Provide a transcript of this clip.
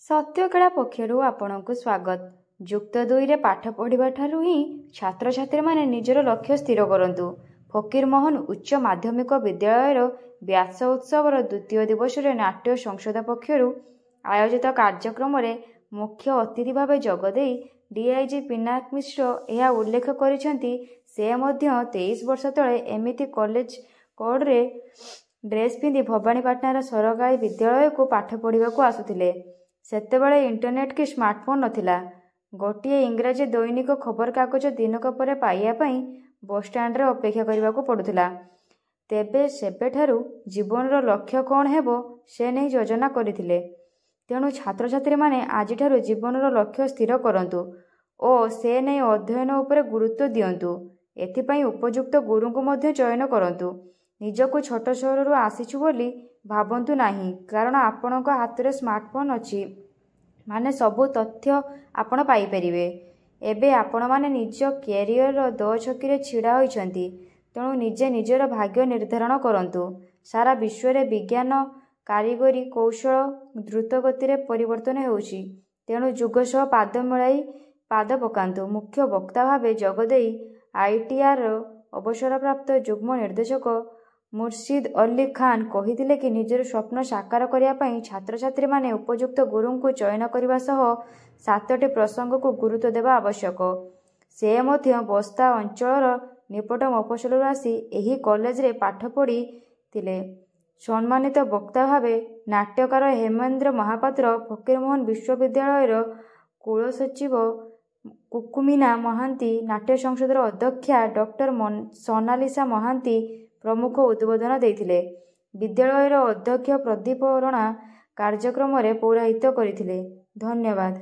ସତ୍ୟକଳା ପକ୍ଷରୁ ଆପଣଙ୍କୁ ସ୍ୱାଗତ। ଯୁକ୍ତ 2ରେ ପାଠ ପଢ଼ିବା ଠାରୁ ହିଁ ଛାତ୍ରଛାତ୍ରୀମାନେ ନିଜର ଲକ୍ଷ୍ୟ ସ୍ଥିର କରନ୍ତୁ। ଫକୀରମୋହନ ଉଚ୍ଚ ମାଧ୍ୟମିକ ବିଦ୍ୟାଳୟର ବ୍ୟାସ ଉତ୍ସବର ଦ୍ୱିତୀୟ ଦିବସରେ ନାଟ୍ୟ ସଂସଦ ପକ୍ଷରୁ ଆୟୋଜିତ କାର୍ଯ୍ୟକ୍ରମରେ ମୁଖ୍ୟ ଅତିଥି ଭାବେ ଯୋଗଦେଇ ଡିଆଇଜି ପିନାକ ମିଶ୍ର ଏହା ଉଲ୍ଲେଖ କରିଛନ୍ତି, ସେ ମଧ୍ୟ 23 ବର୍ଷ ତଳେ ଏମିତି କଲେଜ କୋଡ଼ରେ ଡ୍ରେସ୍ ପିନ୍ଧି ଭବାନୀପାଟଣାର ସରକାରୀ ବିଦ୍ୟାଳୟକୁ ପାଠ ପଢ଼ିବାକୁ ଆସୁଥିଲେ। ସେତେବେଳେ ଇଣ୍ଟରନେଟ୍ କି ସ୍ମାର୍ଟଫୋନ୍ ନଥିଲା। ଗୋଟିଏ ଇଂରାଜୀ ଦୈନିକ ଖବରକାଗଜ ଦିନକ ପରେ ପାଇବା ପାଇଁ ବସ୍ଷ୍ଟାଣ୍ଡରେ ଅପେକ୍ଷା କରିବାକୁ ପଡ଼ୁଥିଲା। ତେବେ ସେବେଠାରୁ ଜୀବନର ଲକ୍ଷ୍ୟ କ'ଣ ହେବ ସେ ନେଇ ଯୋଜନା କରିଥିଲେ। ତେଣୁ ଛାତ୍ରଛାତ୍ରୀମାନେ ଆଜିଠାରୁ ଜୀବନର ଲକ୍ଷ୍ୟ ସ୍ଥିର କରନ୍ତୁ ଓ ସେ ନେଇ ଅଧ୍ୟୟନ ଉପରେ ଗୁରୁତ୍ୱ ଦିଅନ୍ତୁ। ଏଥିପାଇଁ ଉପଯୁକ୍ତ ଗୁରୁଙ୍କୁ ମଧ୍ୟ ଚୟନ କରନ୍ତୁ। ନିଜକୁ ଛୋଟ ସହରରୁ ଆସିଛୁ ବୋଲି ଭାବନ୍ତୁ ନାହିଁ, କାରଣ ଆପଣଙ୍କ ହାତରେ ସ୍ମାର୍ଟଫୋନ୍ ଅଛି ମାନେ ସବୁ ତଥ୍ୟ ଆପଣ ପାଇପାରିବେ। ଏବେ ଆପଣମାନେ ନିଜ କ୍ୟାରିୟରର ଦୋଛକିରେ ଛିଡ଼ା ହୋଇଛନ୍ତି, ତେଣୁ ନିଜେ ନିଜର ଭାଗ୍ୟ ନିର୍ଦ୍ଧାରଣ କରନ୍ତୁ। ସାରା ବିଶ୍ୱରେ ବିଜ୍ଞାନ, କାରିଗରୀ କୌଶଳ ଦ୍ରୁତ ଗତିରେ ପରିବର୍ତ୍ତନ ହେଉଛି, ତେଣୁ ଯୁଗ ସହ ପାଦ ମିଳାଇ ପାଦ ପକାନ୍ତୁ। ମୁଖ୍ୟ ବକ୍ତା ଭାବେ ଯୋଗଦେଇ ଆଇଟିଆର୍ର ଅବସରପ୍ରାପ୍ତ ଯୁଗ୍ମ ନିର୍ଦ୍ଦେଶକ ମୁର୍ସିଦ ଅଲି ଖାନ୍ କହିଥିଲେ କି ନିଜର ସ୍ୱପ୍ନ ସାକାର କରିବା ପାଇଁ ଛାତ୍ରଛାତ୍ରୀମାନେ ଉପଯୁକ୍ତ ଗୁରୁଙ୍କୁ ଚୟନ କରିବା ସହ 7ଟି ପ୍ରସଙ୍ଗକୁ ଗୁରୁତ୍ୱ ଦେବା ଆବଶ୍ୟକ। ସେ ମଧ୍ୟ ବସ୍ତା ଅଞ୍ଚଳର ନିପଟ ମଫସଲରୁ ଆସି ଏହି କଲେଜରେ ପାଠ ପଢ଼ିଥିଲେ। ସମ୍ମାନିତ ବକ୍ତା ଭାବେ ନାଟ୍ୟକାର ହେମେନ୍ଦ୍ର ମହାପାତ୍ର, ଫକୀରମୋହନ ବିଶ୍ୱବିଦ୍ୟାଳୟର କୁଳସଚିବ କୁକୁମୀନା ମହାନ୍ତି, ନାଟ୍ୟ ସଂସଦର ଅଧ୍ୟକ୍ଷା ଡକ୍ଟର ସୋନାଲିସା ମହାନ୍ତି ପ୍ରମୁଖ ଉଦ୍ବୋଧନ ଦେଇଥିଲେ। ବିଦ୍ୟାଳୟର ଅଧ୍ୟକ୍ଷ ପ୍ରଦୀପ ରଣା କାର୍ଯ୍ୟକ୍ରମରେ ପୌରୋହିତ୍ୟ କରିଥିଲେ। ଧନ୍ୟବାଦ।